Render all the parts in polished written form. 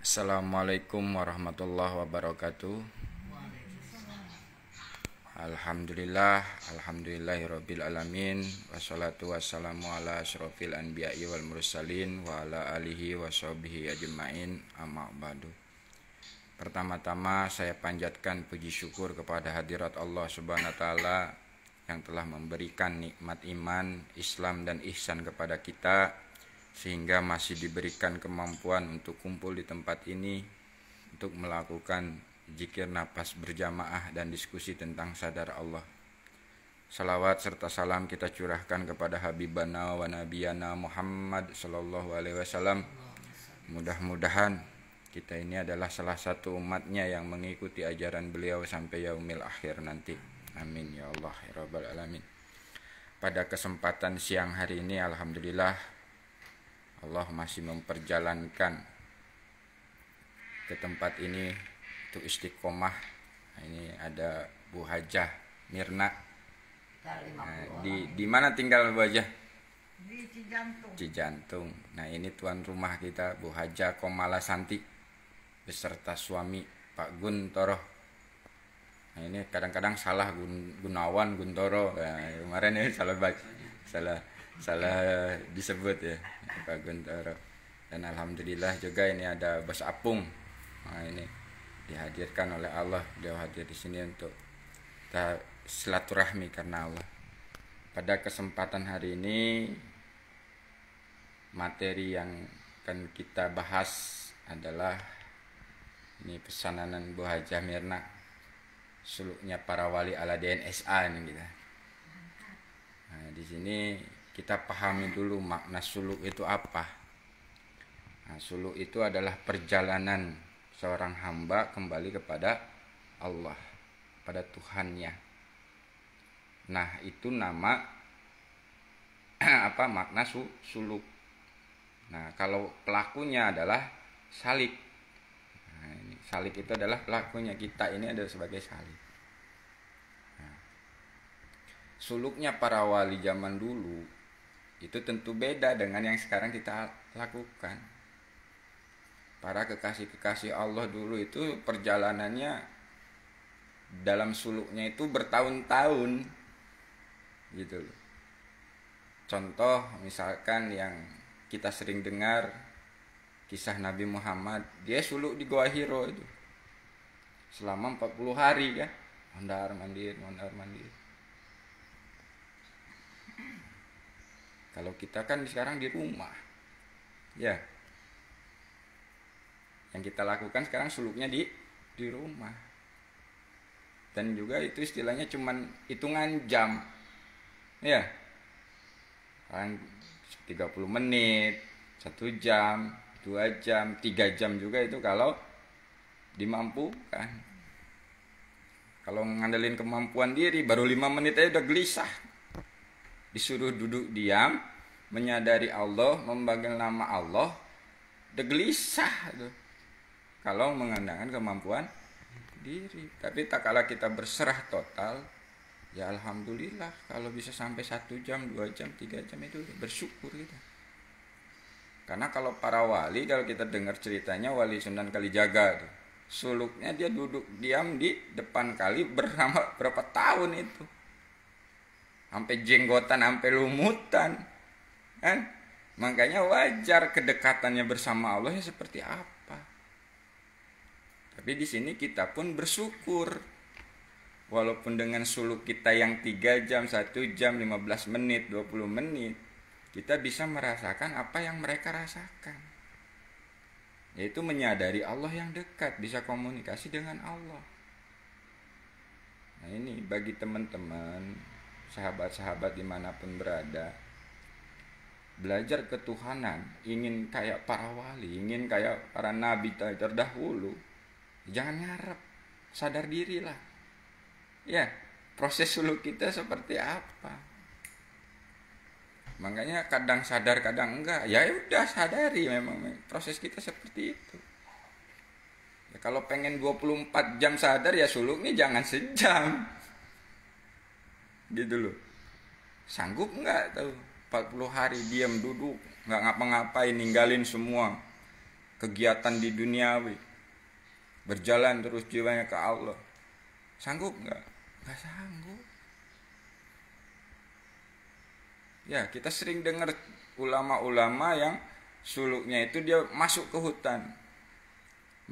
Assalamualaikum warahmatullahi wabarakatuh. Alhamdulillahirabbil alamin. Wassalatu wassalamu ala asyrofil anbiya'i wal mursalin wa ala alihi washabihi ajmain. Amma ba'du. Pertama-tama saya panjatkan puji syukur kepada hadirat Allah Subhanahu wa taala yang telah memberikan nikmat iman, Islam dan ihsan kepada kita, sehingga masih diberikan kemampuan untuk kumpul di tempat ini untuk melakukan zikir nafas berjamaah dan diskusi tentang sadar Allah. Salawat serta salam kita curahkan kepada Habibana wa Nabiyana Muhammad sallallahu alaihi wasallam. Mudah-mudahan kita ini adalah salah satu umatnya yang mengikuti ajaran beliau sampai yaumil akhir nanti. Amin ya Allah ya rabbal alamin. Pada kesempatan siang hari ini alhamdulillah Allah masih memperjalankan ke tempat ini untuk istiqomah. Nah, ini ada Bu Hajah Mirna. Di mana tinggal Bu Hajah? Di Cijantung. Cijantung. Nah, ini tuan rumah kita Bu Hajah Komala Santi beserta suami Pak Guntoro. Nah, ini kadang-kadang salah Gunawan Guntoro. Nah, kemarin ini salah disebut ya Pak Guntoro. Dan alhamdulillah juga ini ada Bos Apung. Nah, ini dihadirkan oleh Allah, dia hadir di sini untuk kita silaturahmi karena Allah. Pada kesempatan hari ini materi yang akan kita bahas adalah ini pesanan Bu Hajah Mirna, suluknya para wali ala DNSA ini kita. Nah, di sini kita pahami dulu makna suluk itu apa. Nah, suluk itu adalah perjalanan seorang hamba kembali kepada Allah, pada Tuhannya. Nah, itu nama apa makna suluk. Nah, kalau pelakunya adalah salib. Nah, ini salib itu adalah pelakunya, kita ini adalah sebagai salib. Nah, suluknya para wali zaman dulu itu tentu beda dengan yang sekarang kita lakukan. Para kekasih-kekasih Allah dulu itu perjalanannya dalam suluknya itu bertahun-tahun gitu loh. Contoh misalkan yang kita sering dengar kisah Nabi Muhammad, dia suluk di Gua Hiro itu selama 40 hari ya, mondar mandir. Kalau kita kan sekarang di rumah ya, yang kita lakukan sekarang suluknya di rumah. Dan juga itu istilahnya cuman hitungan jam. Ya. Kan 30 menit, 1 jam, 2 jam, 3 jam juga itu kalau dimampukan. Kalau ngandelin kemampuan diri baru 5 menit aja udah gelisah. Disuruh duduk diam, menyadari Allah, memanggil nama Allah, udah gelisah tuh. Kalau mengandalkan kemampuan diri. Tapi tak kala kita berserah total, ya alhamdulillah kalau bisa sampai 1 jam, 2 jam, 3 jam itu bersyukur kita. Karena kalau para wali, kalau kita dengar ceritanya Wali Sunan Kalijaga tuh, suluknya dia duduk diam di depan kali berapa tahun itu. Sampai jenggotan, sampai lumutan. Kan? Makanya wajar kedekatannya bersama Allah ya seperti apa. Tapi di sini kita pun bersyukur. Walaupun dengan suluk kita yang 3 jam, 1 jam, 15 menit, 20 menit, kita bisa merasakan apa yang mereka rasakan. Yaitu menyadari Allah yang dekat, bisa komunikasi dengan Allah. Nah, ini bagi teman-teman, sahabat-sahabat dimanapun berada, belajar ketuhanan, ingin kayak para wali, ingin kayak para nabi terdahulu, jangan ngarep, sadar dirilah. Ya, proses suluk kita seperti apa. Makanya kadang sadar, kadang enggak. Ya udah sadari memang proses kita seperti itu. Ya, kalau pengen 24 jam sadar ya suluknya jangan sejam. Gitu loh. Sanggup enggak tuh 40 hari diam duduk, enggak ngapa-ngapain, ninggalin semua. kegiatan di duniawi, berjalan terus jiwanya ke Allah. Sanggup nggak? Nggak sanggup. Ya, kita sering dengar ulama-ulama yang suluknya itu dia masuk ke hutan,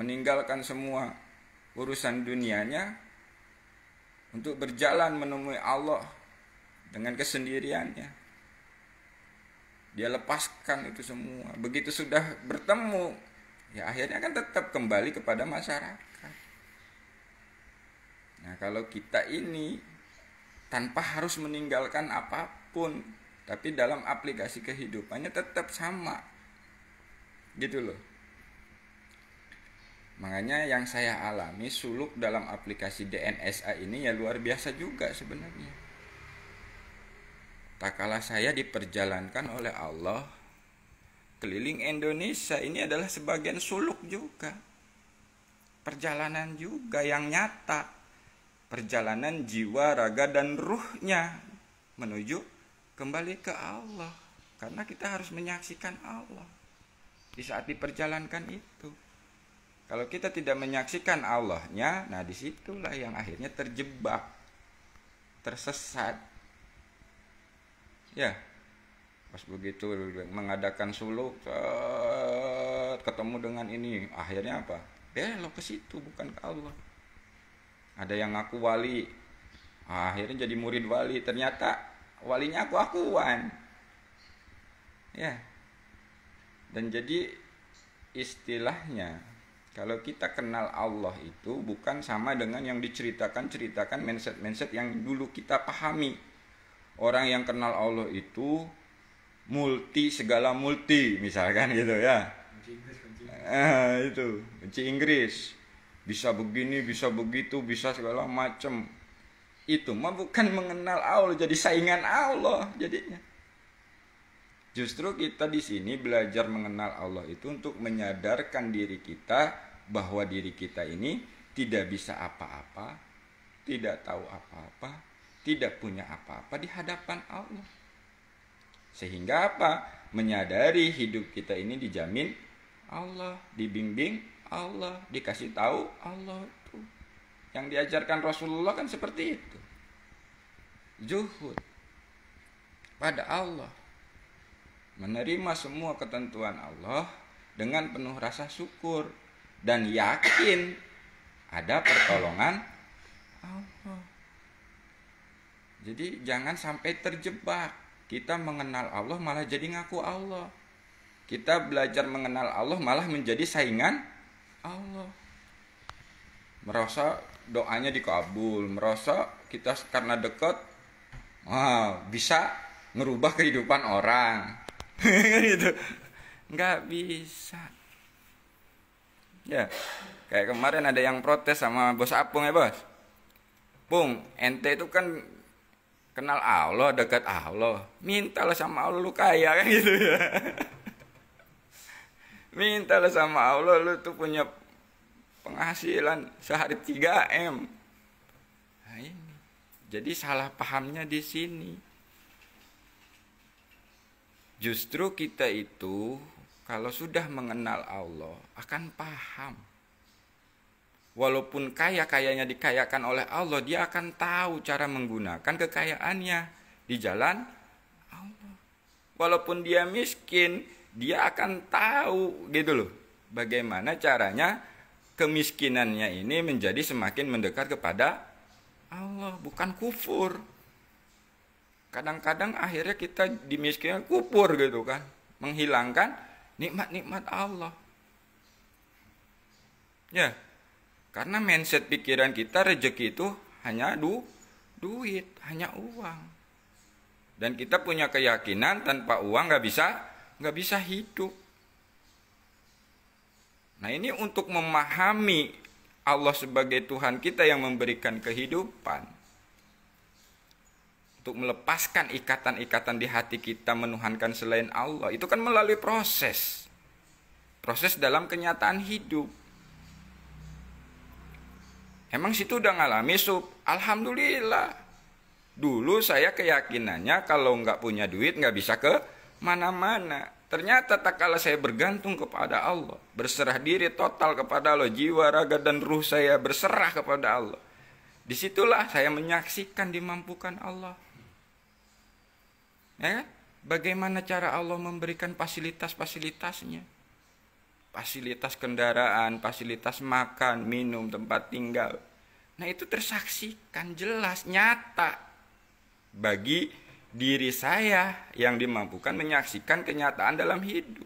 meninggalkan semua urusan dunianya untuk berjalan menemui Allah dengan kesendiriannya. Dia lepaskan itu semua. Begitu sudah bertemu, ya akhirnya kan tetap kembali kepada masyarakat. Nah, kalau kita ini tanpa harus meninggalkan apapun, tapi dalam aplikasi kehidupannya tetap sama, gitu loh. Makanya yang saya alami suluk dalam aplikasi DNSA ini ya luar biasa juga sebenarnya. Tak kalah saya diperjalankan oleh Allah keliling Indonesia, ini adalah sebagian suluk juga. Perjalanan juga yang nyata. Perjalanan jiwa, raga, dan ruhnya menuju kembali ke Allah. Karena kita harus menyaksikan Allah di saat diperjalankan itu. Kalau kita tidak menyaksikan Allahnya, nah disitulah yang akhirnya terjebak, tersesat. Ya, pas begitu mengadakan suluk, ketemu dengan ini, akhirnya apa? Belok ke situ, bukan ke Allah. Ada yang ngaku wali, akhirnya jadi murid wali, ternyata walinya aku-akuan. Ya, dan jadi istilahnya, kalau kita kenal Allah itu bukan sama dengan yang diceritakan mindset yang dulu kita pahami. Orang yang kenal Allah itu segala multi, misalkan gitu ya. Itu kunci Inggris, bisa begini, bisa begitu, bisa segala macam. Itu mah bukan mengenal Allah, jadi saingan Allah jadinya. Justru kita di sini belajar mengenal Allah itu untuk menyadarkan diri kita bahwa diri kita ini tidak bisa apa-apa, tidak tahu apa-apa, tidak punya apa-apa di hadapan Allah. Sehingga apa? Menyadari hidup kita ini dijamin Allah, dibimbing Allah, dikasih tahu Allah itu. Yang diajarkan Rasulullah kan seperti itu. Zuhud pada Allah, menerima semua ketentuan Allah dengan penuh rasa syukur dan yakin ada pertolongan Allah. Jadi jangan sampai terjebak. Kita mengenal Allah malah jadi ngaku Allah. Kita belajar mengenal Allah malah menjadi saingan Allah. Merasa doanya dikabul, merasa kita karena dekat bisa ngerubah kehidupan orang. Gitu. Nggak bisa. Ya, kayak kemarin ada yang protes sama bos Apung ya bos. Pung, ente itu kan kenal Allah, dekat Allah, mintalah sama Allah lu kaya kan gitu ya. Mintalah sama Allah lu tuh punya penghasilan sehari 3M. Nah ini, jadi salah pahamnya di sini. Justru kita itu kalau sudah mengenal Allah akan paham. Walaupun kayanya dikayakan oleh Allah, dia akan tahu cara menggunakan kekayaannya di jalan Allah. Walaupun dia miskin, dia akan tahu gitu loh, bagaimana caranya kemiskinannya ini menjadi semakin mendekat kepada Allah, bukan kufur. Kadang-kadang akhirnya kita dimiskinkan kufur gitu kan, menghilangkan nikmat-nikmat Allah. Ya, karena mindset pikiran kita rezeki itu hanya duit, hanya uang. Dan kita punya keyakinan tanpa uang nggak bisa hidup. Nah ini untuk memahami Allah sebagai Tuhan kita yang memberikan kehidupan, untuk melepaskan ikatan-ikatan di hati kita menuhankan selain Allah, itu kan melalui proses dalam kenyataan hidup. Emang situ udah ngalami alhamdulillah. Dulu saya keyakinannya kalau nggak punya duit nggak bisa ke mana-mana. Ternyata tak kala saya bergantung kepada Allah, berserah diri total kepada Allah, jiwa, raga, dan ruh saya berserah kepada Allah. Disitulah saya menyaksikan dimampukan Allah. Ya, bagaimana cara Allah memberikan fasilitas-fasilitasnya? Fasilitas kendaraan, fasilitas makan, minum, tempat tinggal. Nah itu tersaksikan jelas, nyata bagi diri saya yang dimampukan menyaksikan kenyataan dalam hidup.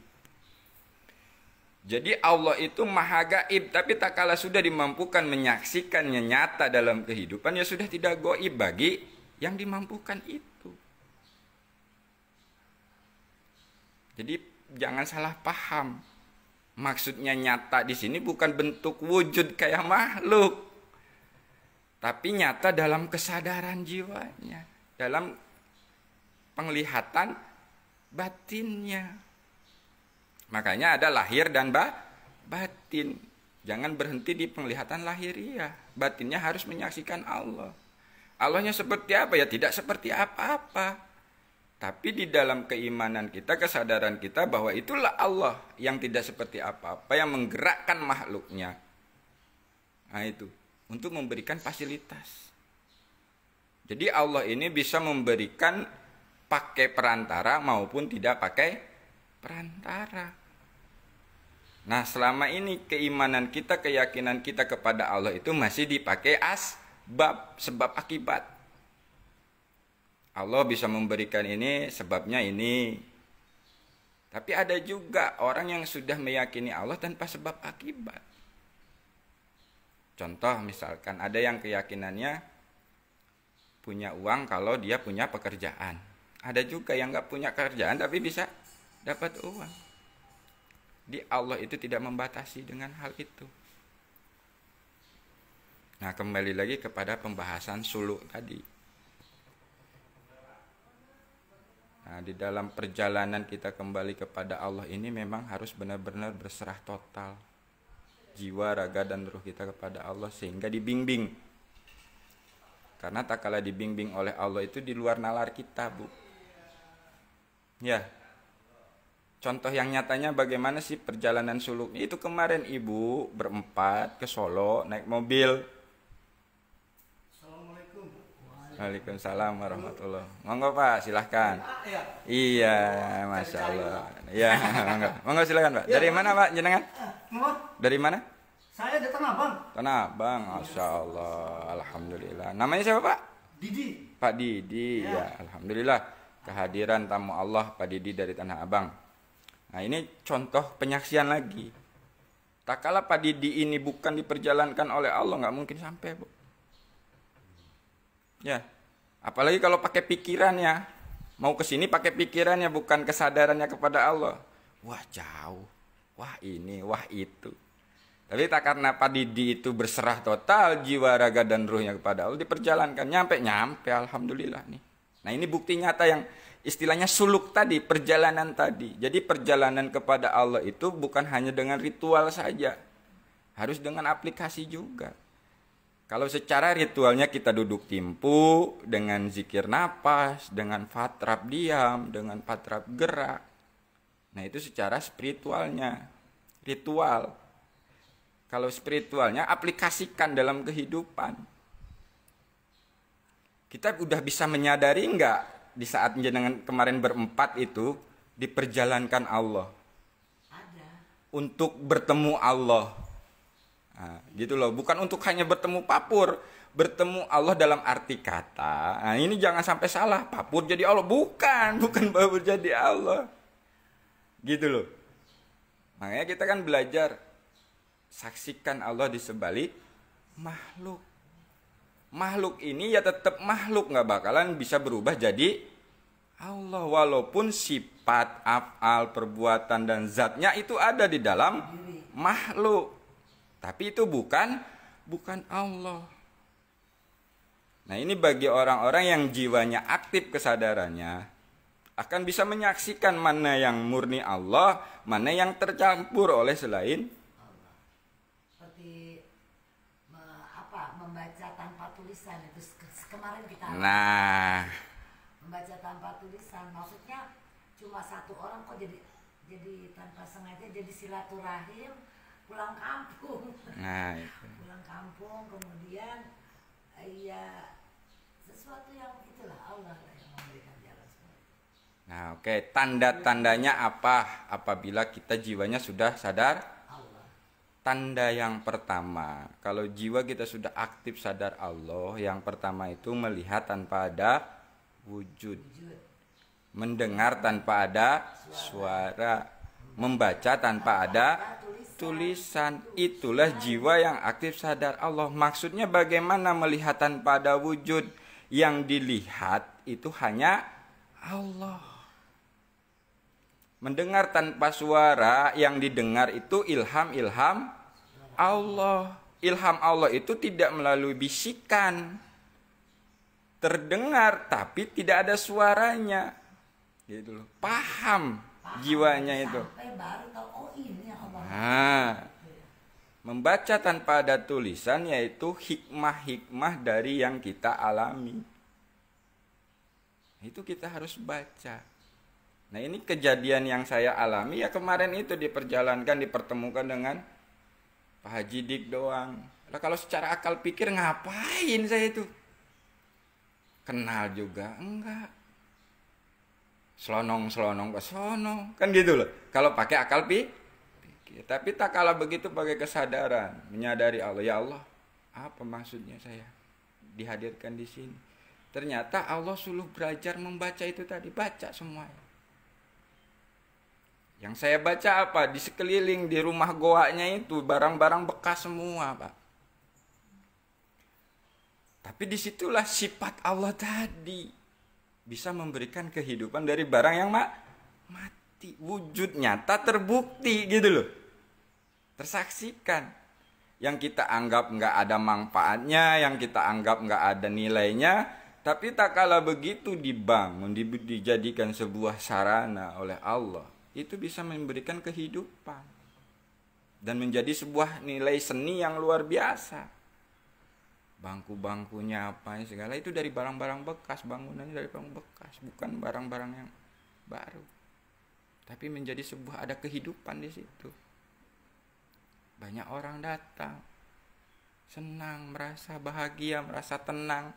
Jadi Allah itu maha gaib, tapi tak kala sudah dimampukan menyaksikannya nyata dalam kehidupan, ya sudah tidak gaib bagi yang dimampukan itu. Jadi jangan salah paham. Maksudnya nyata di sini bukan bentuk wujud kayak makhluk, tapi nyata dalam kesadaran jiwanya, dalam penglihatan batinnya. Makanya ada lahir dan batin. Jangan berhenti di penglihatan lahiriah. Batinnya harus menyaksikan Allah. Allahnya seperti apa? Ya tidak seperti apa-apa. Tapi di dalam keimanan kita, kesadaran kita bahwa itulah Allah yang tidak seperti apa-apa, yang menggerakkan makhluknya. Nah itu, untuk memberikan fasilitas. Jadi Allah ini bisa memberikan pakai perantara maupun tidak pakai perantara. Nah selama ini keimanan kita, keyakinan kita kepada Allah itu masih dipakai asbab, sebab akibat. Allah bisa memberikan ini, sebabnya ini. Tapi ada juga orang yang sudah meyakini Allah tanpa sebab akibat. Contoh misalkan ada yang keyakinannya punya uang kalau dia punya pekerjaan. Ada juga yang gak punya kerjaan tapi bisa dapat uang. Di Allah itu tidak membatasi dengan hal itu. Nah kembali lagi kepada pembahasan suluk tadi. Nah, di dalam perjalanan kita kembali kepada Allah ini memang harus benar-benar berserah total. Jiwa, raga, dan ruh kita kepada Allah sehingga dibimbing. Karena tak kala dibimbing oleh Allah itu di luar nalar kita, Bu. Ya. Contoh yang nyatanya bagaimana sih perjalanan suluknya? Itu kemarin Ibu berempat ke Solo naik mobil. Waalaikumsalam warahmatullahi. Monggo Pak, silahkan. Iya, masya Allah. Iya, monggo silahkan Pak. Dari mana Pak jenengan? Dari mana? Saya dari Tanah Abang. Tanah Abang, masya Allah, alhamdulillah. Namanya siapa Pak? Didi. Pak Didi, ya alhamdulillah. Kehadiran tamu Allah Pak Didi dari Tanah Abang. Nah ini contoh penyaksian lagi. Tak kala Pak Didi ini bukan diperjalankan oleh Allah, nggak mungkin sampai Bu. Ya, apalagi kalau pakai pikirannya, mau ke sini pakai pikirannya bukan kesadarannya kepada Allah. Wah jauh, wah ini, wah itu. Tapi tak karena Pak Didi itu berserah total jiwa, raga dan ruhnya kepada Allah, diperjalankan nyampe, alhamdulillah nih. Nah ini bukti nyata yang istilahnya suluk tadi, perjalanan tadi. Jadi perjalanan kepada Allah itu bukan hanya dengan ritual saja, harus dengan aplikasi juga. Kalau secara ritualnya kita duduk timpu dengan zikir napas, dengan fatrab diam, dengan fatrab gerak. Nah itu secara spiritualnya, ritual. Kalau spiritualnya aplikasikan dalam kehidupan. Kita udah bisa menyadari enggak di saat jenengan kemarin berempat itu diperjalankan Allah. Ada. Untuk bertemu Allah. Nah, gitu loh, bukan untuk hanya bertemu papur, bertemu Allah dalam arti kata. Nah, ini jangan sampai salah, papur jadi Allah, bukan papur jadi Allah. Gitu loh. Makanya kita kan belajar saksikan Allah di sebalik makhluk. Makhluk ini ya tetap makhluk, nggak bakalan bisa berubah jadi Allah walaupun sifat, af'al, perbuatan dan zatnya itu ada di dalam makhluk. Tapi itu bukan Allah. Nah ini bagi orang-orang yang jiwanya aktif kesadarannya akan bisa menyaksikan mana yang murni Allah, mana yang tercampur oleh selain Allah. Seperti membaca tanpa tulisan itu kemarin kita. Nah, membaca tanpa tulisan maksudnya cuma satu orang kok jadi jadi tanpa sengaja jadi silaturahim pulang kampung. Nah, itu. Pulang kampung kemudian ya sesuatu yang itulah Allah lah yang memberikan jalan seperti itu. Nah, oke, tanda-tandanya apa apabila kita jiwanya sudah sadar? Allah. Tanda yang pertama, kalau jiwa kita sudah aktif sadar Allah, yang pertama itu melihat tanpa ada wujud, mendengar tanpa ada suara, membaca tanpa ada tulisan. Itulah jiwa yang aktif sadar Allah. Maksudnya bagaimana melihat tanpa ada wujud? Yang dilihat itu hanya Allah. Mendengar tanpa suara, yang didengar itu ilham Allah. Ilham Allah itu tidak melalui bisikan. Terdengar tapi tidak ada suaranya. Gitu loh. Paham jiwanya itu. Sampai baru tahu oh ini yang Allah. Nah, membaca tanpa ada tulisan yaitu hikmah-hikmah dari yang kita alami. Itu kita harus baca. Nah, ini kejadian yang saya alami ya kemarin itu dipertemukan dengan Pak Haji Dik doang. Nah, kalau secara akal pikir ngapain saya itu? Kenal juga enggak. Selonong-selonong ke sono. Kan gitu loh. Kalau pakai akal pikir. Tapi tak kalah begitu pakai kesadaran, menyadari Allah. Ya Allah, apa maksudnya saya dihadirkan di sini? Ternyata Allah suruh belajar membaca itu tadi, baca semuanya. Yang saya baca apa? Di sekeliling di rumah goanya itu barang-barang bekas semua, Pak. Tapi disitulah sifat Allah tadi bisa memberikan kehidupan dari barang yang mati. Wujud nyata terbukti gitu loh. Tersaksikan. Yang kita anggap nggak ada manfaatnya, yang kita anggap nggak ada nilainya, tapi tak kala begitu dibangun, dijadikan sebuah sarana oleh Allah, itu bisa memberikan kehidupan dan menjadi sebuah nilai seni yang luar biasa. Bangku-bangkunya apa segala itu dari barang-barang bekas, bangunannya dari barang bekas, bukan barang-barang yang baru. Tapi menjadi sebuah ada kehidupan di situ. Banyak orang datang, senang, merasa bahagia, merasa tenang.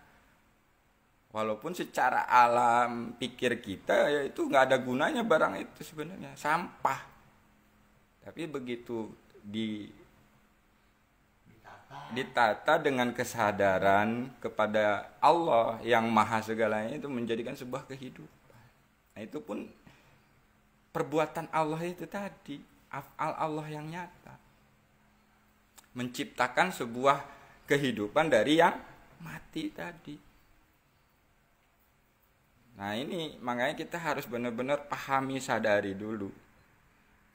Walaupun secara alam pikir kita ya itu nggak ada gunanya barang itu sebenarnya, sampah. Tapi begitu ditata dengan kesadaran kepada Allah yang maha segalanya itu menjadikan sebuah kehidupan. Nah, itu pun perbuatan Allah itu tadi, af'al Allah yang nyata. Menciptakan sebuah kehidupan dari yang mati tadi. Nah, ini makanya kita harus benar-benar pahami, sadari dulu.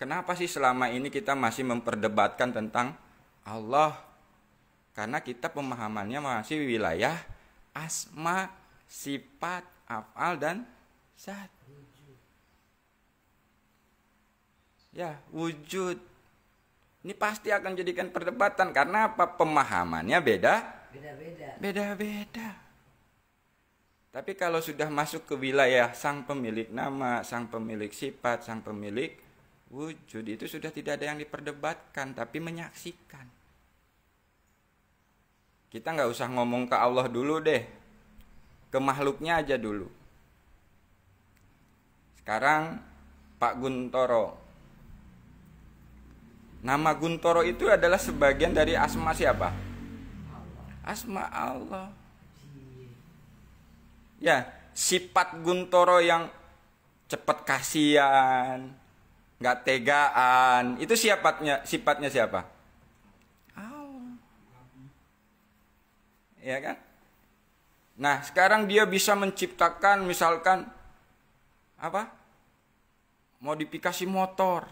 Kenapa sih selama ini kita masih memperdebatkan tentang Allah? Karena kita pemahamannya masih wilayah asma, sifat, af'al, dan zat. Ya, wujud. Ini pasti akan jadikan perdebatan. Karena apa? Pemahamannya beda-beda. Tapi kalau sudah masuk ke wilayah sang pemilik nama, sang pemilik sifat, sang pemilik wujud, itu sudah tidak ada yang diperdebatkan, tapi menyaksikan. Kita nggak usah ngomong ke Allah dulu deh, ke makhluknya aja dulu. Sekarang Pak Guntoro. Nama Guntoro itu adalah sebagian dari asma siapa? Asma Allah. Ya, sifat Guntoro yang cepat kasihan, nggak tegaan, itu sifatnya siapa? Allah. Ya kan? Nah, sekarang dia bisa menciptakan misalkan apa? Modifikasi motor.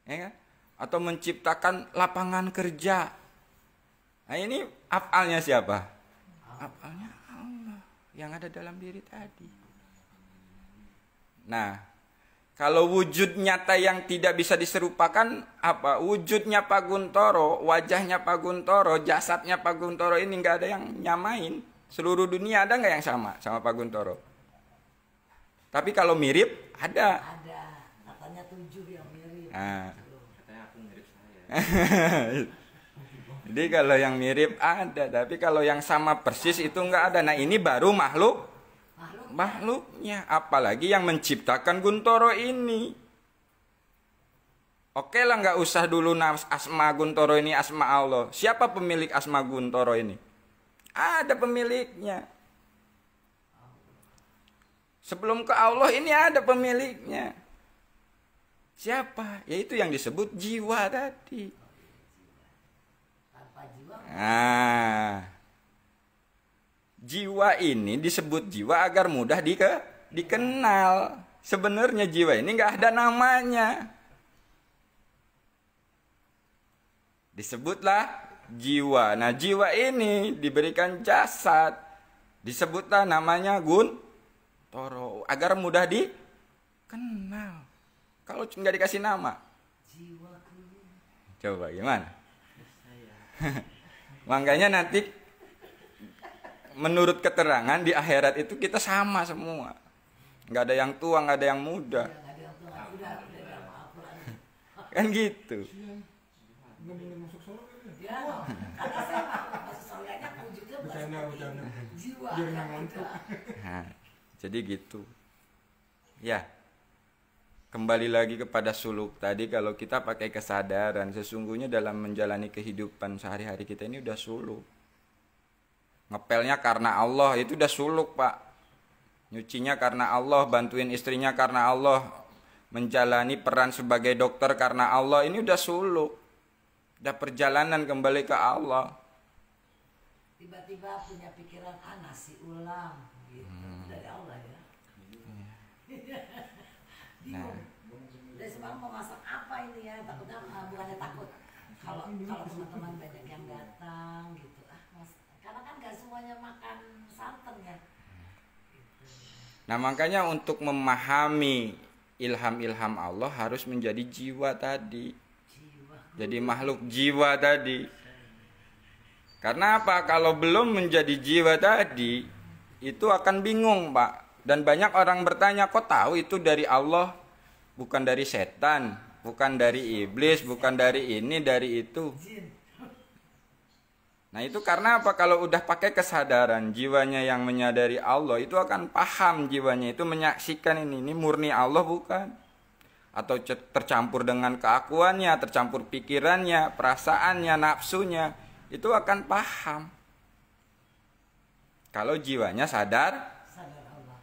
Ya kan? Atau menciptakan lapangan kerja. Nah, ini af'alnya siapa? Af'alnya Allah yang ada dalam diri tadi. Nah, kalau wujud nyata yang tidak bisa diserupakan apa? Wujudnya Pak Guntoro, wajahnya Pak Guntoro, jasadnya Pak Guntoro ini nggak ada yang nyamain. Seluruh dunia ada nggak yang sama Pak Guntoro? Tapi kalau mirip ada. Ada, katanya 7 yang mirip. Ah. Gitu. Katanya aku mirip saya. Jadi kalau yang mirip ada, tapi kalau yang sama persis itu enggak ada. Nah ini baru makhluknya, apalagi yang menciptakan Guntoro ini. Oke lah, nggak usah dulu asma Guntoro ini asma Allah. Siapa pemilik asma Guntoro ini? Ada pemiliknya. Sebelum ke Allah ini ada pemiliknya. Siapa? Yaitu yang disebut jiwa tadi. Tanpa jiwa Nah, jiwa ini disebut jiwa agar mudah dikenal. Sebenarnya jiwa ini nggak ada namanya. Disebutlah jiwa. Nah, jiwa ini diberikan jasad. Disebutlah namanya Guntoro agar mudah dikenal. Kalau nggak dikasih nama, jiwaku. coba gimana? Saya. Makanya nanti menurut keterangan di akhirat itu kita sama semua. Nggak ada yang tua, nggak ada yang muda. Nggak ada yang tua, udah maaf lagi. Kan gitu. Nggak boleh masuk surga kan? Ya, kata saya masuk surganya wujudnya Bercanda. jiwa. Biar yang nggak ngantuk. ada. Nah, jadi gitu. Ya. Kembali lagi kepada suluk tadi, kalau kita pakai kesadaran, sesungguhnya dalam menjalani kehidupan sehari-hari kita ini udah suluk. Ngepelnya karena Allah, itu udah suluk, Pak. Nyucinya karena Allah, bantuin istrinya karena Allah, menjalani peran sebagai dokter karena Allah, ini udah suluk. Udah perjalanan kembali ke Allah. Tiba-tiba punya pikiran nasi ulam gitu. Dari Allah ya. Bingung. Dari semalam mau masak apa ini ya? Takutnya bukannya takut. Kalau teman-teman banyak yang datang gitu. Karena kan gak semuanya makan santan ya. Gitu. Nah, makanya untuk memahami ilham-ilham Allah harus menjadi jiwa tadi. Jiwa. Jadi makhluk jiwa tadi. Karena apa? Kalau belum menjadi jiwa tadi, itu akan bingung, Pak. Dan banyak orang bertanya, kok tahu itu dari Allah, bukan dari setan, bukan dari iblis, bukan dari ini, dari itu. Jin. Nah itu karena apa? Kalau udah pakai kesadaran, jiwanya yang menyadari Allah, itu akan paham jiwanya itu menyaksikan ini murni Allah bukan? Atau tercampur dengan keakuannya, tercampur pikirannya, perasaannya, nafsunya, itu akan paham. Kalau jiwanya sadar. Allah.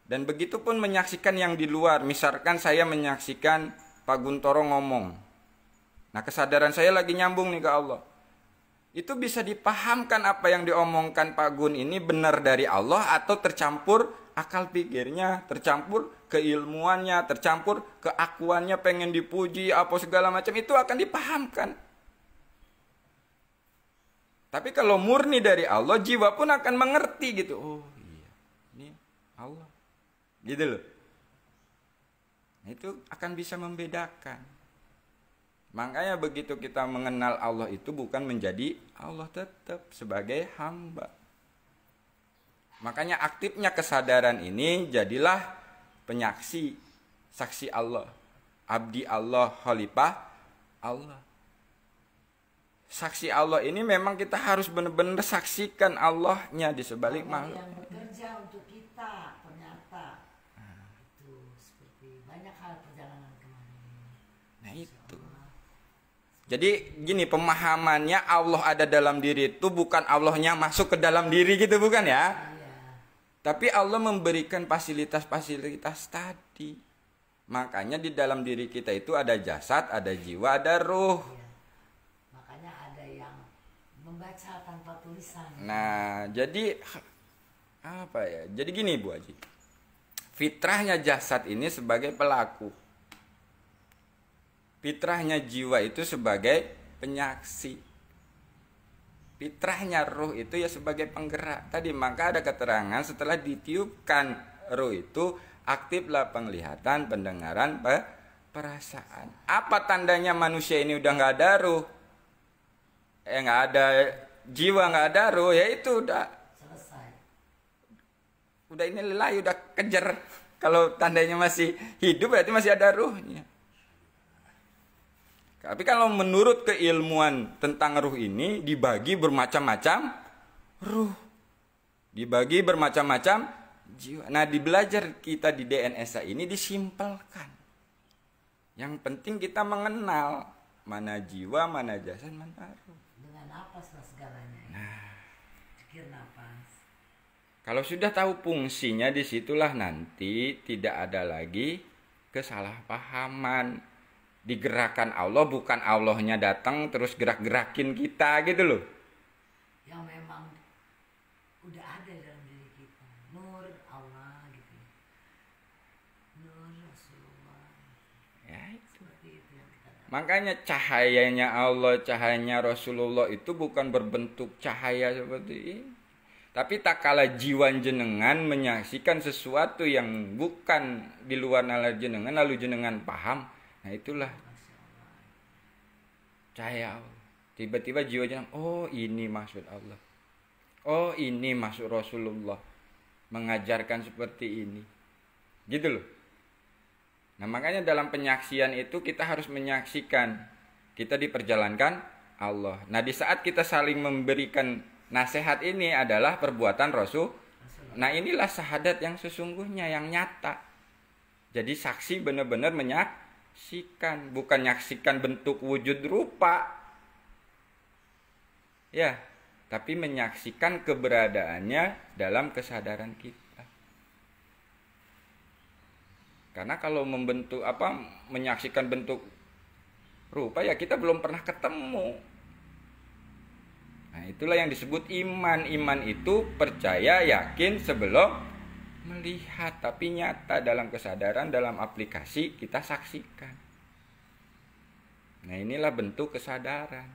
Dan begitu pun menyaksikan yang di luar. Misalkan saya menyaksikan Pak Guntoro ngomong. Nah kesadaran saya lagi nyambung nih ke Allah. Itu bisa dipahamkan apa yang diomongkan Pak Gun ini benar dari Allah atau tercampur akal pikirnya, tercampur keilmuannya, tercampur keakuannya, pengen dipuji, apa segala macam, itu akan dipahamkan. Tapi kalau murni dari Allah, jiwa pun akan mengerti gitu. Oh iya, ini Allah. Gitu loh. Nah, itu akan bisa membedakan. Makanya begitu kita mengenal Allah itu bukan menjadi Allah, tetap sebagai hamba. Makanya aktifnya kesadaran ini jadilah penyaksi, saksi Allah, abdi Allah, khalifah Allah. Saksi Allah ini memang kita harus benar-benar saksikan Allahnya di sebalik makhluk. Yang bekerja untuk kita ternyata itu seperti banyak hal perjalanan kemarin. Nah itu. Jadi gini pemahamannya Allah ada dalam diri itu bukan Allahnya masuk ke dalam diri gitu bukan ya? Iya. Tapi Allah memberikan fasilitas-fasilitas tadi. Makanya di dalam diri kita itu ada jasad, ada jiwa, ada ruh. Iya. Makanya ada yang membaca tanpa tulisan. Nah, jadi apa ya? Jadi gini Bu Haji. Fitrahnya jasad ini sebagai pelaku. Fitrahnya jiwa itu sebagai penyaksi. Fitrahnya ruh itu ya sebagai penggerak. Tadi maka ada keterangan setelah ditiupkan ruh itu aktiflah penglihatan, pendengaran, perasaan. Apa tandanya manusia ini udah nggak ada ruh? Nggak ada jiwa, nggak ada ruh, ya itu udah Selesai. ini lelai, udah kejar Kalau tandanya masih hidup berarti masih ada ruhnya. Tapi kalau menurut keilmuan tentang ruh ini dibagi bermacam-macam ruh. Dibagi bermacam-macam jiwa. Nah, di belajar kita di DNSA ini disimpelkan. Yang penting kita mengenal mana jiwa, mana jasad, mana ruh. Dengan napas lah segalanya. Nah, Pikir napas. kalau sudah tahu fungsinya, disitulah nanti tidak ada lagi kesalahpahaman. Digerakkan Allah, bukan Allahnya datang terus gerak-gerakin kita gitu loh. Yang memang udah ada dalam diri kita. Nur Allah gitu. Nur Rasulullah. Ya itu. Seperti itu yang kita dapat. Makanya cahayanya Allah, cahayanya Rasulullah itu bukan berbentuk cahaya seperti ini. Tapi tak kala jiwa jenengan menyaksikan sesuatu yang bukan di luar nalar jenengan, lalu jenengan paham, nah itulah cahaya Allah. Tiba-tiba jiwa jenengan, oh ini maksud Allah. Oh ini maksud Rasulullah. Mengajarkan seperti ini. Gitu loh. Nah makanya dalam penyaksian itu kita harus menyaksikan. Kita diperjalankan Allah. Nah di saat kita saling memberikan nasihat ini adalah perbuatan Rasul. Nah inilah syahadat yang sesungguhnya, yang nyata. Jadi saksi benar-benar menyaksikan, bukan nyaksikan bentuk wujud rupa. Ya, tapi menyaksikan keberadaannya dalam kesadaran kita. Karena kalau menyaksikan bentuk rupa ya kita belum pernah ketemu. Nah, itulah yang disebut iman. Iman itu percaya, yakin sebelum melihat, tapi nyata dalam kesadaran, dalam aplikasi kita saksikan. Nah, inilah bentuk kesadaran.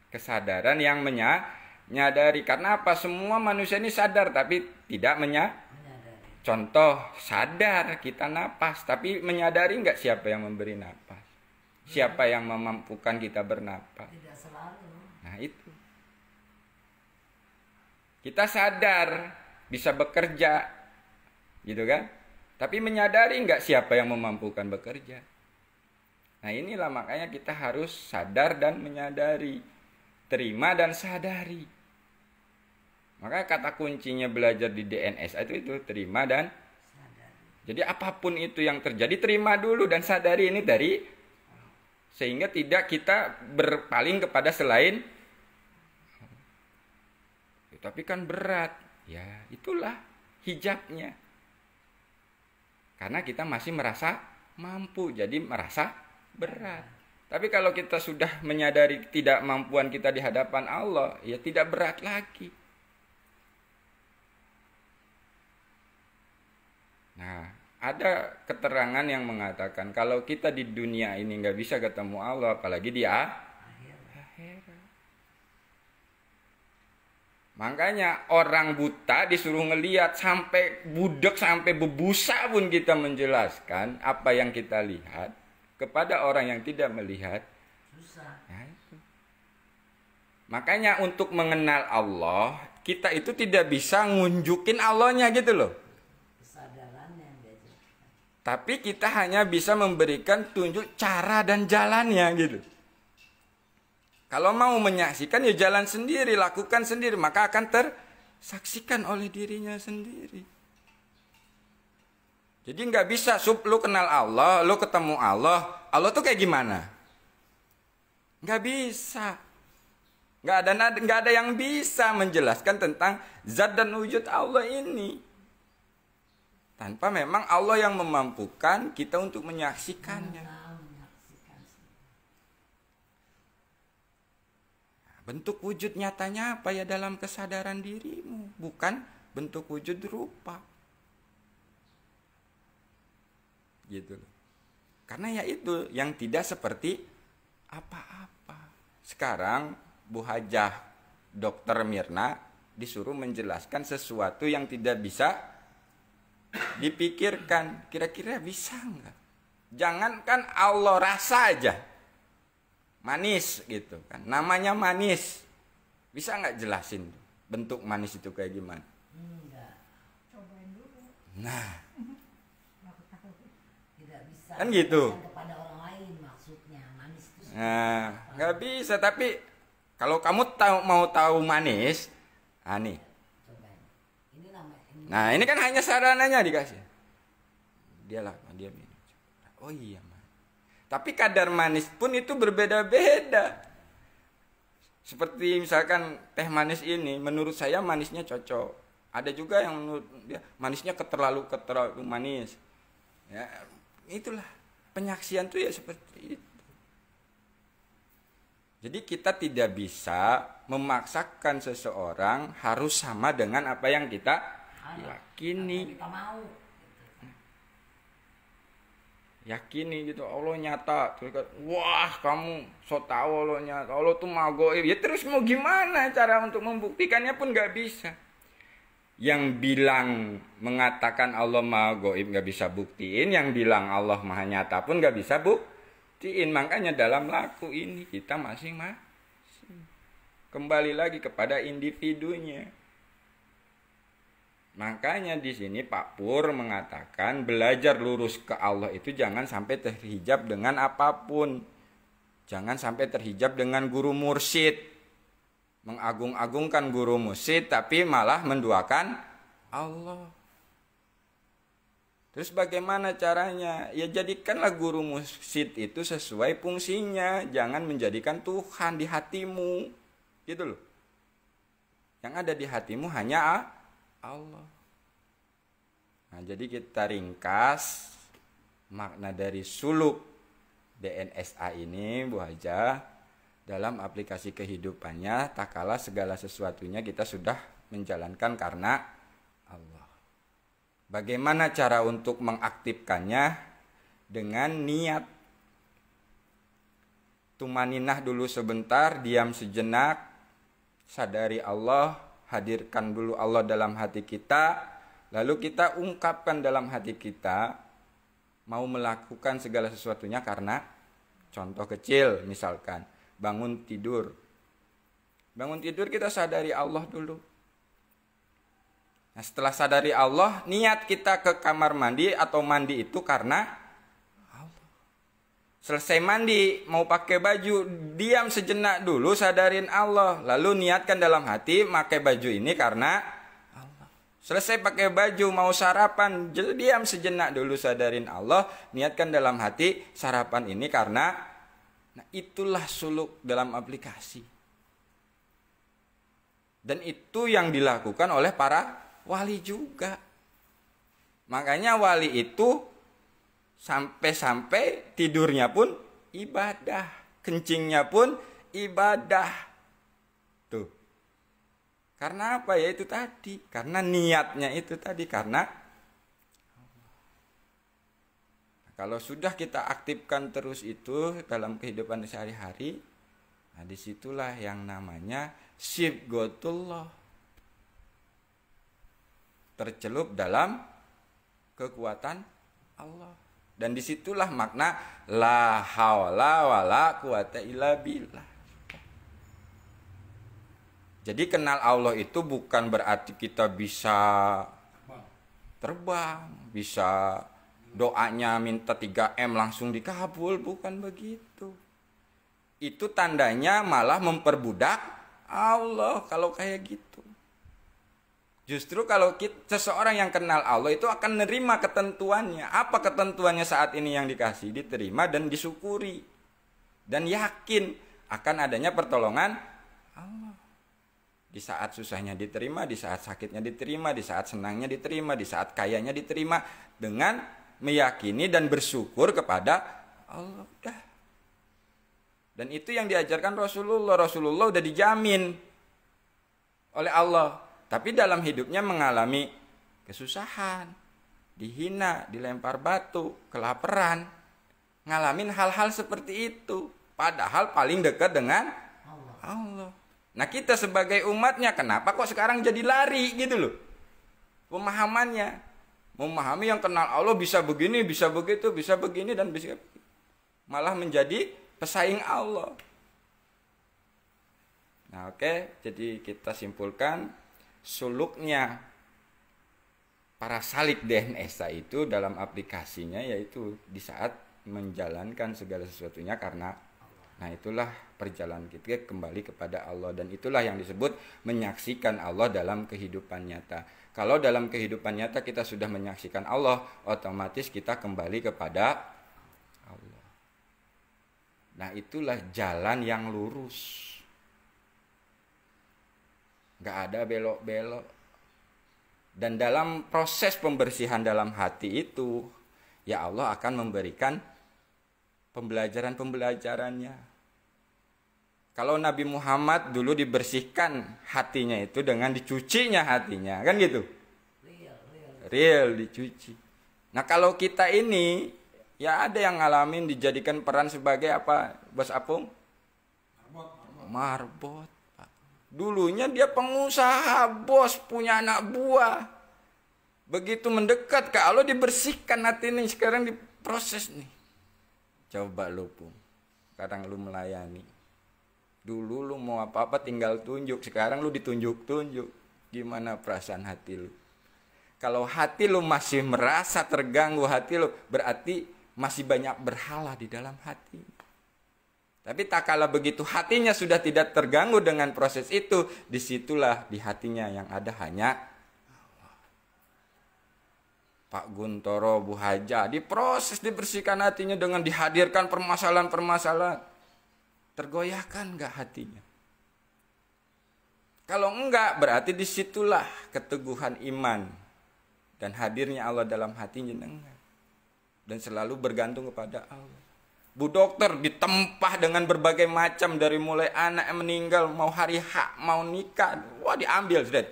Kesadaran yang menyadari. Karena apa? Semua manusia ini sadar tapi tidak menyadari. Contoh, sadar kita napas, tapi menyadari enggak siapa yang memberi napas? Siapa yang memampukan kita bernapas? Tidak selalu. Nah, itu. Kita sadar bisa bekerja, gitu kan? Tapi menyadari nggak siapa yang memampukan bekerja? Nah inilah makanya kita harus sadar dan menyadari, terima dan sadari. Maka kata kuncinya belajar di DNS itu terima dan sadari. Jadi apapun itu yang terjadi terima dulu dan sadari ini dari, sehingga tidak kita berpaling kepada selain. Tapi kan berat, ya itulah hijabnya. Karena kita masih merasa mampu, jadi merasa berat. Tapi kalau kita sudah menyadari tidak mampuan kita di hadapan Allah, ya tidak berat lagi. Nah, ada keterangan yang mengatakan kalau kita di dunia ini nggak bisa ketemu Allah, apalagi di akhirat. Makanya orang buta disuruh ngelihat, sampai budak, sampai bebusa pun kita menjelaskan apa yang kita lihat kepada orang yang tidak melihat. Susah. Ya, itu. Makanya untuk mengenal Allah, kita itu tidak bisa ngunjukin Allahnya gitu loh. Kesadarannya yang diajarkan. Tapi kita hanya bisa memberikan tunjuk cara dan jalannya gitu. Kalau mau menyaksikan ya jalan sendiri, lakukan sendiri, maka akan tersaksikan oleh dirinya sendiri. Jadi nggak bisa lu kenal Allah, lu ketemu Allah, Allah tuh kayak gimana? Nggak bisa. Nggak ada yang bisa menjelaskan tentang zat dan wujud Allah ini. Tanpa memang Allah yang memampukan kita untuk menyaksikannya. Bentuk wujud nyatanya apa ya dalam kesadaran dirimu, bukan bentuk wujud rupa. Gitu loh. Karena ya itu yang tidak seperti apa-apa. Sekarang Bu Hajah Dr. Mirna disuruh menjelaskan sesuatu yang tidak bisa dipikirkan. Kira-kira bisa enggak? Jangankan Allah, rasa aja. Manis gitu kan, namanya manis, bisa nggak jelasin bentuk manis itu kayak gimana? Enggak. Cobain dulu. Nah, Kan gitu. Kepada orang lain maksudnya manis itu. Nah, nggak bisa. Tapi kalau kamu mau tahu manis, nih. Coba. Ini namanya. Nah, ini kan hanya sarananya dikasih. Dia minum. Oh iya, tapi kadar manis pun itu berbeda-beda. Seperti misalkan teh manis ini, menurut saya manisnya cocok. Ada juga yang menurut dia manisnya terlalu manis. Ya, itulah penyaksian tuh ya seperti itu. Jadi kita tidak bisa memaksakan seseorang harus sama dengan apa yang kita yakini. Kita mau. Yakini gitu, Allah nyata. Terus wah kamu so tahu Allah nyata, Allah tuh maha gaib. Ya terus mau gimana cara untuk membuktikannya pun nggak bisa. Yang bilang mengatakan Allah maha gaib nggak bisa buktiin, yang bilang Allah maha nyata pun nggak bisa buktiin. Makanya dalam laku ini kita masing-masing kembali lagi kepada individunya. Makanya di sini Pak Pur mengatakan belajar lurus ke Allah itu jangan sampai terhijab dengan apapun. Jangan sampai terhijab dengan guru mursyid. Mengagung-agungkan guru mursyid tapi malah menduakan Allah. Terus bagaimana caranya? Ya jadikanlah guru mursyid itu sesuai fungsinya. Jangan menjadikan Tuhan di hatimu. Gitu loh. Yang ada di hatimu hanya Allah. Nah, jadi kita ringkas makna dari suluk DNSA ini Bu Haja dalam aplikasi kehidupannya, tak kala segala sesuatunya kita sudah menjalankan karena Allah. Bagaimana cara untuk mengaktifkannya? Dengan niat. Tumaninah dulu sebentar, diam sejenak, sadari Allah, hadirkan dulu Allah dalam hati kita, lalu kita ungkapkan dalam hati kita mau melakukan segala sesuatunya karena contoh kecil misalkan bangun tidur kita sadari Allah dulu. Nah setelah sadari Allah, niat kita ke kamar mandi atau mandi itu karena Allah. Selesai mandi mau pakai baju, diam sejenak dulu, sadarin Allah, lalu niatkan dalam hati pakai baju ini karena Allah. Selesai pakai baju mau sarapan, diam sejenak dulu, sadarin Allah, niatkan dalam hati sarapan ini karena. Nah itulah suluk dalam aplikasi. Dan itu yang dilakukan oleh para wali juga. Makanya wali itu sampai-sampai tidurnya pun ibadah, kencingnya pun ibadah. Tuh. Karena apa ya itu tadi? Karena niatnya itu tadi, karena kalau sudah kita aktifkan terus itu dalam kehidupan sehari-hari, nah disitulah yang namanya sibghatullah. Tercelup dalam kekuatan Allah. Dan disitulah makna la haula wala quwata illa billah. Jadi kenal Allah itu bukan berarti kita bisa terbang, bisa doanya minta 3M langsung dikabul, bukan begitu. Itu tandanya malah memperbudak Allah kalau kayak gitu. Justru kalau seseorang yang kenal Allah itu akan menerima ketentuannya. Apa ketentuannya saat ini yang dikasih? Diterima dan disyukuri. Dan yakin akan adanya pertolongan Allah. Di saat susahnya diterima, di saat sakitnya diterima, di saat senangnya diterima, di saat kayanya diterima. Dengan meyakini dan bersyukur kepada Allah. Dan itu yang diajarkan Rasulullah. Rasulullah udah dijamin oleh Allah. Tapi dalam hidupnya mengalami kesusahan, dihina, dilempar batu, kelaparan, ngalamin hal-hal seperti itu. Padahal paling dekat dengan Allah. Nah kita sebagai umatnya, kenapa kok sekarang jadi lari gitu loh pemahamannya. Memahami yang kenal Allah bisa begini, bisa begitu, bisa begini, dan bisa malah menjadi pesaing Allah. Nah oke, jadi kita simpulkan suluknya para salik DNSA itu dalam aplikasinya yaitu di saat menjalankan segala sesuatunya karena nah itulah perjalanan kita kembali kepada Allah, dan itulah yang disebut menyaksikan Allah dalam kehidupan nyata. Kalau dalam kehidupan nyata kita sudah menyaksikan Allah, otomatis kita kembali kepada Allah. Nah itulah jalan yang lurus, gak ada belok-belok. Dan dalam proses pembersihan dalam hati itu, ya Allah akan memberikan pembelajaran-pembelajarannya. Kalau Nabi Muhammad dulu dibersihkan hatinya itu dengan dicucinya hatinya, kan gitu? Real dicuci. Nah kalau kita ini, ya ada yang ngalamin dijadikan peran sebagai apa, Bos Apung? Marbot. Dulunya dia pengusaha, bos, punya anak buah. Begitu mendekat ke Allah dibersihkan hati ini, sekarang diproses nih. Coba lu Pung, sekarang lu melayani. Dulu lu mau apa-apa tinggal tunjuk, sekarang lu ditunjuk-tunjuk. Gimana perasaan hati lu? Kalau hati lu masih merasa terganggu hati lu, berarti masih banyak berhala di dalam hati. Tapi tak kala begitu hatinya sudah tidak terganggu dengan proses itu, disitulah di hatinya yang ada hanya Allah. Pak Guntoro, Bu Haja, diproses dibersihkan hatinya dengan dihadirkan permasalahan-permasalahan. Tergoyahkan enggak hatinya? Kalau enggak, berarti disitulah keteguhan iman dan hadirnya Allah dalam hatinya jenengan. Dan selalu bergantung kepada Allah. Bu dokter ditempah dengan berbagai macam, dari mulai anak yang meninggal, mau hari hak, mau nikah, wah diambil sudah.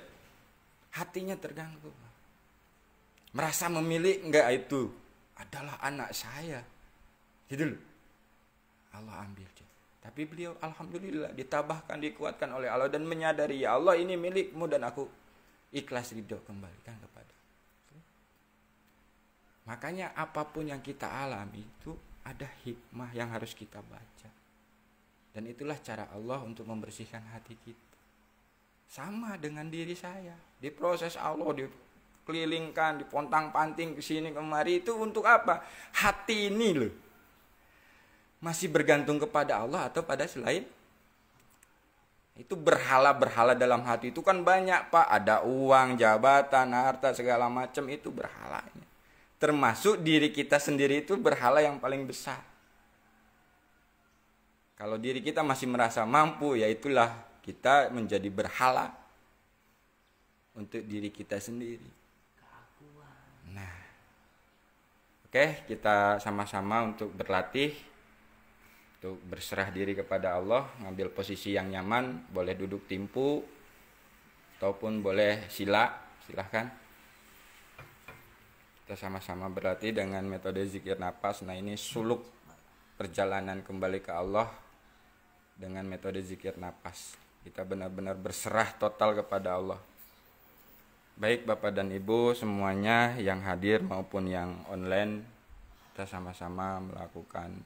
Hatinya terganggu. Merasa memilih enggak, itu adalah anak saya. Gitu loh. Allah ambil. Tapi beliau alhamdulillah ditabahkan, dikuatkan oleh Allah dan menyadari, ya Allah ini milikmu dan aku ikhlas ridho kembalikan kepada. Makanya apapun yang kita alami itu ada hikmah yang harus kita baca. Dan itulah cara Allah untuk membersihkan hati kita. Sama dengan diri saya. Diproses Allah, dikelilingkan, dipontang-panting ke sini kemari, itu untuk apa? Hati ini loh. Masih bergantung kepada Allah atau pada selain? Itu berhala-berhala dalam hati itu kan banyak Pak. Ada uang, jabatan, harta, segala macam, itu berhalanya. Termasuk diri kita sendiri itu berhala yang paling besar. Kalau diri kita masih merasa mampu, ya itulah kita menjadi berhala untuk diri kita sendiri. Nah, oke, kita sama-sama untuk berlatih, untuk berserah diri kepada Allah, ngambil posisi yang nyaman, boleh duduk timpu ataupun boleh sila, silahkan. Kita sama-sama berlatih dengan metode zikir napas. Nah ini suluk perjalanan kembali ke Allah dengan metode zikir napas. Kita benar-benar berserah total kepada Allah. Baik Bapak dan Ibu semuanya yang hadir maupun yang online, kita sama-sama melakukan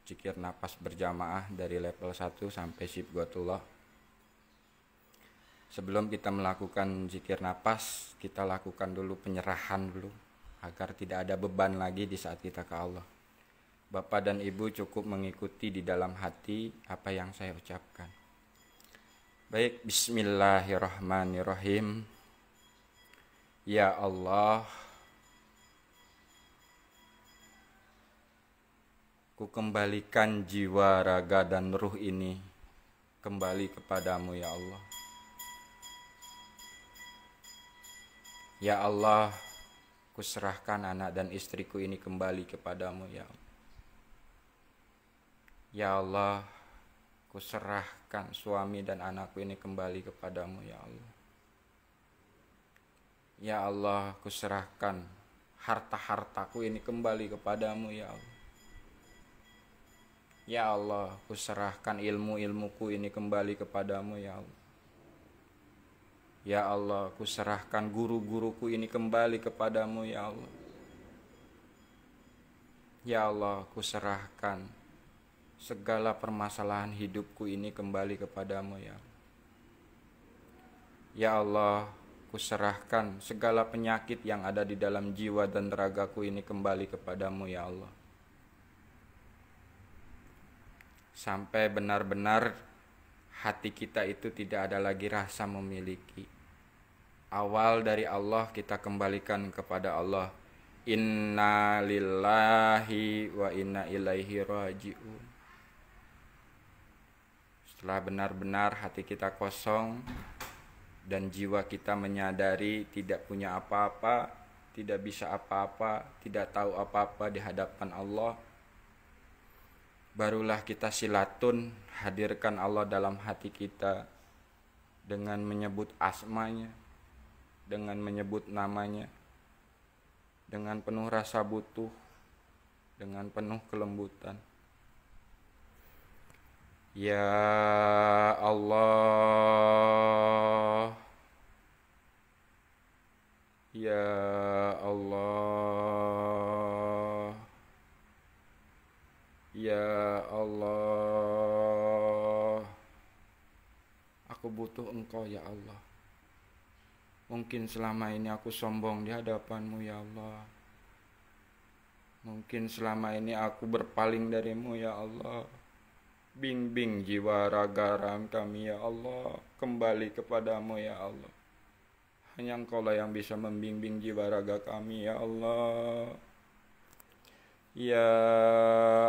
zikir napas berjamaah dari level 1 sampai Sibghatullah. Sebelum kita melakukan zikir napas, kita lakukan dulu penyerahan dulu, agar tidak ada beban lagi di saat kita ke Allah. Bapak dan Ibu cukup mengikuti di dalam hati apa yang saya ucapkan. Baik, bismillahirrahmanirrahim. Ya Allah, ku kembalikan jiwa, raga, dan ruh ini kembali kepadamu ya Allah. Ya Allah, ku serahkan anak dan istriku ini kembali kepadamu ya Allah. Ya Allah, ku serahkan suami dan anakku ini kembali kepadamu ya Allah. Ya Allah, ku serahkan harta-hartaku ini kembali kepadamu ya Allah. Ya Allah, ku serahkan ilmu-ilmuku ini kembali kepadamu ya Allah. Ya Allah, ku serahkan guru-guruku ini kembali kepadamu ya Allah. Ya Allah, ku serahkan segala permasalahan hidupku ini kembali kepadamu ya Allah. Ya Allah, ku serahkan segala penyakit yang ada di dalam jiwa dan ragaku ini kembali kepadamu ya Allah. sampai benar-benar hati kita itu tidak ada lagi rasa memiliki. Awal dari Allah kita kembalikan kepada Allah. Inna lillahi wa inna ilaihi raji'un. Setelah benar-benar hati kita kosong dan jiwa kita menyadari tidak punya apa-apa, tidak bisa apa-apa, tidak tahu apa-apa di hadapan Allah, barulah kita silatun hadirkan Allah dalam hati kita dengan menyebut asmanya, dengan menyebut namanya, dengan penuh rasa butuh, dengan penuh kelembutan. Ya Allah, Ya Allah, Ya Allah, aku butuh Engkau ya Allah. Mungkin selama ini aku sombong di hadapan-Mu ya Allah. Mungkin selama ini aku berpaling dari-Mu ya Allah. Bimbing jiwa raga kami ya Allah, kembali kepadamu ya Allah. Hanya Engkaulah yang bisa membimbing jiwa raga kami ya Allah. Ya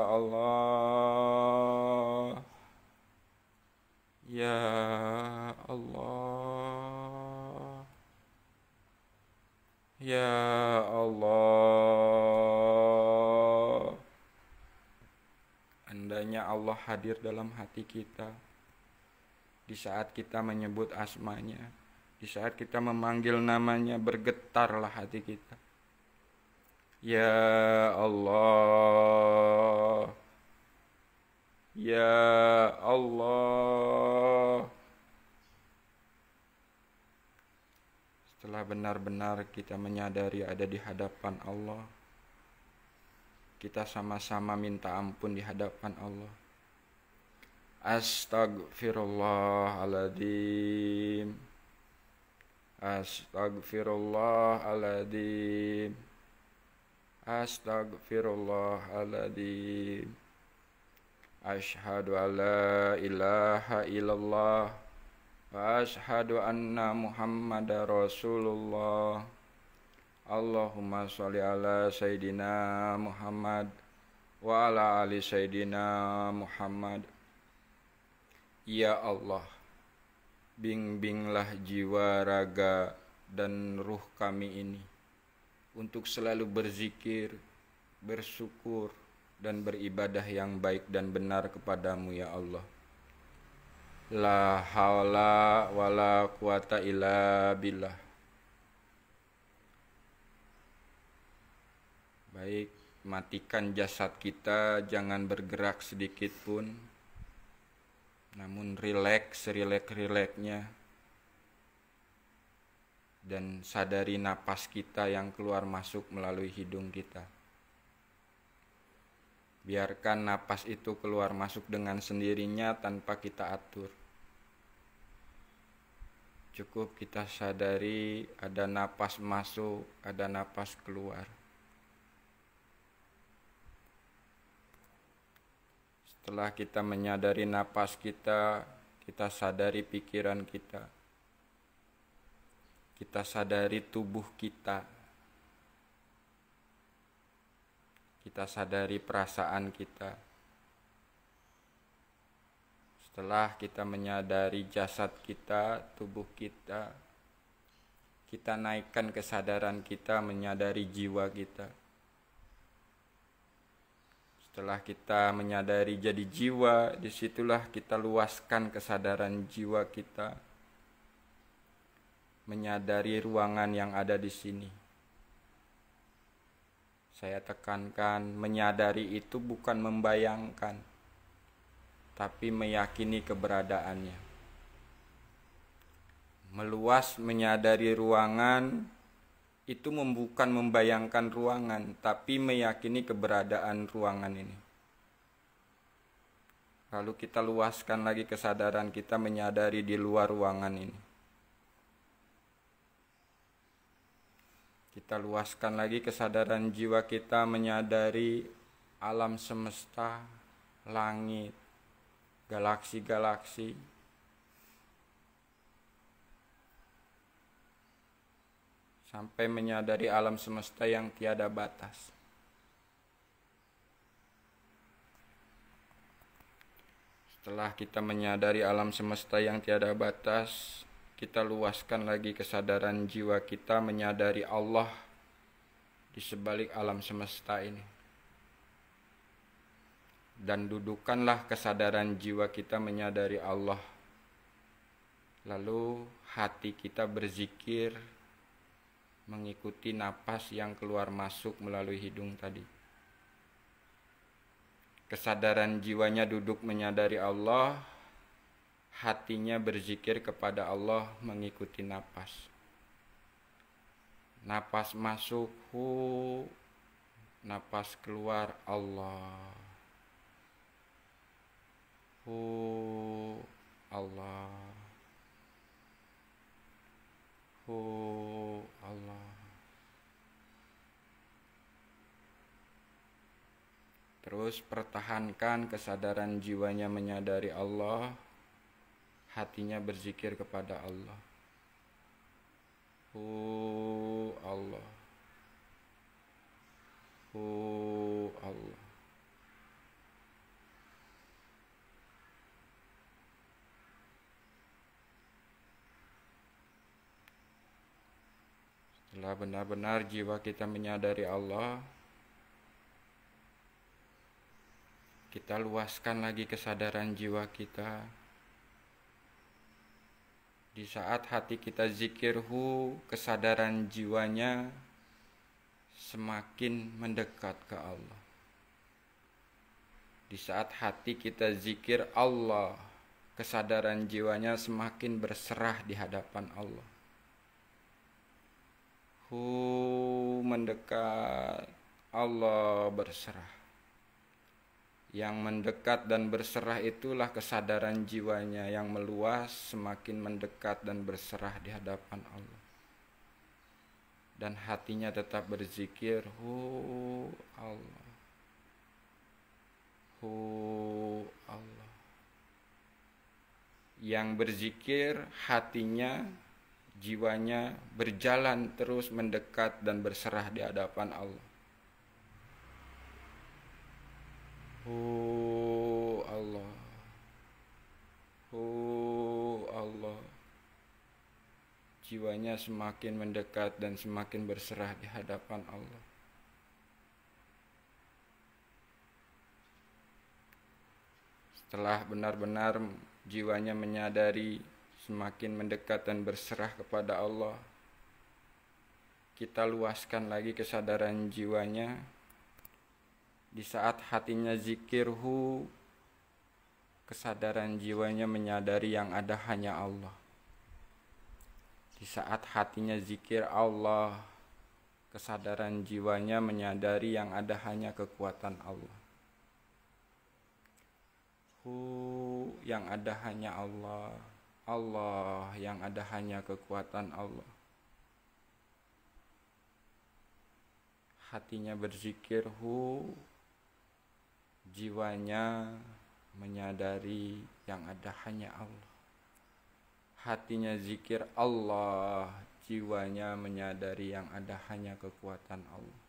Allah, Ya Allah, Ya Allah. Andainya Allah hadir dalam hati kita di saat kita menyebut asmanya, di saat kita memanggil namanya, bergetarlah hati kita. Ya Allah, Ya Allah. Setelah benar-benar kita menyadari ada di hadapan Allah, kita sama-sama minta ampun di hadapan Allah. Astagfirullahaladzim, Astagfirullahaladzim, Astagfirullahaladzim. Asyhadu an la ilaha illallah wa asyhadu anna Muhammadar Rasulullah. Allahumma sholli ala Sayyidina Muhammad wa ala ali Sayyidina Muhammad. Ya Allah, bimbinglah jiwa, raga, dan ruh kami ini untuk selalu berzikir, bersyukur, dan beribadah yang baik dan benar kepadamu ya Allah. La haula wala quwata illa billah. Baik, matikan jasad kita, jangan bergerak sedikit pun. Namun rileks-rileksnya. Dan sadari napas kita yang keluar masuk melalui hidung kita. Biarkan napas itu keluar masuk dengan sendirinya tanpa kita atur. Cukup kita sadari ada napas masuk, ada napas keluar. Setelah kita menyadari napas kita, kita sadari pikiran kita. Kita sadari tubuh kita. Kita sadari perasaan kita. Setelah kita menyadari jasad kita, tubuh kita, kita naikkan kesadaran kita menyadari jiwa kita. Setelah kita menyadari jadi jiwa, disitulah kita luaskan kesadaran jiwa kita, menyadari ruangan yang ada di sini. Saya tekankan, menyadari itu bukan membayangkan, tapi meyakini keberadaannya. Meluas menyadari ruangan, itu bukan membayangkan ruangan, tapi meyakini keberadaan ruangan ini. Lalu kita luaskan lagi kesadaran kita menyadari di luar ruangan ini. Kita luaskan lagi kesadaran jiwa kita menyadari alam semesta, langit, galaksi-galaksi, sampai menyadari alam semesta yang tiada batas. Setelah kita menyadari alam semesta yang tiada batas, kita luaskan lagi kesadaran jiwa kita menyadari Allah di sebalik alam semesta ini. Dan dudukkanlah kesadaran jiwa kita menyadari Allah. Lalu hati kita berzikir mengikuti napas yang keluar masuk melalui hidung tadi. Kesadaran jiwanya duduk menyadari Allah, hatinya berzikir kepada Allah mengikuti napas. Napas masuk hu, napas keluar Allah. Hu Allah. Hu Allah. Terus pertahankan kesadaran jiwanya menyadari Allah, hatinya berzikir kepada Allah. Hu Allah. Hu Allah. Setelah benar-benar jiwa kita menyadari Allah, kita luaskan lagi kesadaran jiwa kita. Di saat hati kita zikirhu, kesadaran jiwanya semakin mendekat ke Allah. Di saat hati kita zikir Allah, kesadaran jiwanya semakin berserah di hadapan Allah. Hu mendekat, Allah berserah. Yang mendekat dan berserah itulah kesadaran jiwanya yang meluas, semakin mendekat dan berserah di hadapan Allah. Dan hatinya tetap berzikir, hu Allah. Hu Allah. Yang berzikir hatinya, jiwanya berjalan terus mendekat dan berserah di hadapan Allah. Hu Allah. Hu Allah. Jiwanya semakin mendekat dan semakin berserah di hadapan Allah. Setelah benar-benar jiwanya menyadari semakin mendekat dan berserah kepada Allah, kita luaskan lagi kesadaran jiwanya. Di saat hatinya zikirhu, kesadaran jiwanya menyadari yang ada hanya Allah. Di saat hatinya zikir Allah, kesadaran jiwanya menyadari yang ada hanya kekuatan Allah. Hu, yang ada hanya Allah. Allah, yang ada hanya kekuatan Allah. Hatinya berzikir hu, jiwanya menyadari yang ada hanya Allah. Hatinya zikir Allah, jiwanya menyadari yang ada hanya kekuatan Allah.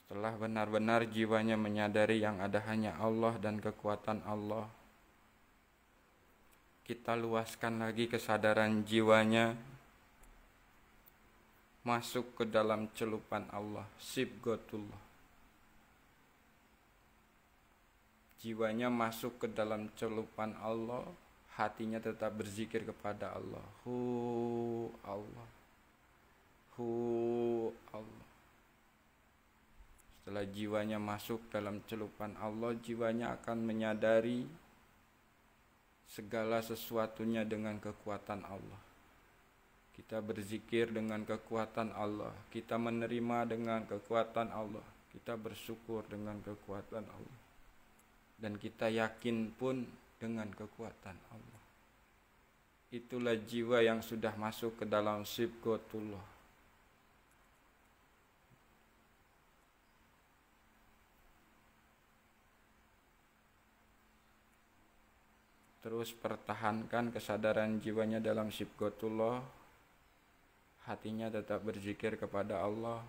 Setelah benar-benar jiwanya menyadari yang ada hanya Allah dan kekuatan Allah, kita luaskan lagi kesadaran jiwanya masuk ke dalam celupan Allah, sibghatullah. Jiwanya masuk ke dalam celupan Allah, hatinya tetap berzikir kepada Allah. Hu Allah. Hu Allah. Setelah jiwanya masuk dalam celupan Allah, jiwanya akan menyadari segala sesuatunya dengan kekuatan Allah. Kita berzikir dengan kekuatan Allah, kita menerima dengan kekuatan Allah, kita bersyukur dengan kekuatan Allah, dan kita yakin pun dengan kekuatan Allah. itulah jiwa yang sudah masuk ke dalam sibghatullah. Terus pertahankan kesadaran jiwanya dalam sibghatullah, hatinya tetap berzikir kepada Allah.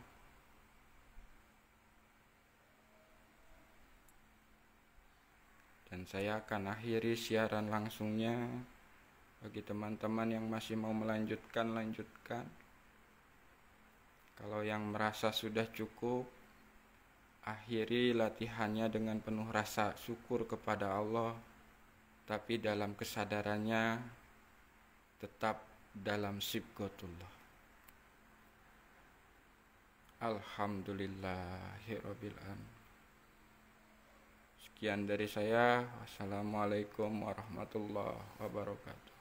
Dan saya akan akhiri siaran langsungnya. Bagi teman-teman yang masih mau melanjutkan, lanjutkan. Kalau yang merasa sudah cukup, akhiri latihannya dengan penuh rasa syukur kepada Allah, tapi dalam kesadarannya tetap dalam sibghatullah. Alhamdulillahirabbil alamin. Sekian dari saya. Wassalamualaikum warahmatullahi wabarakatuh.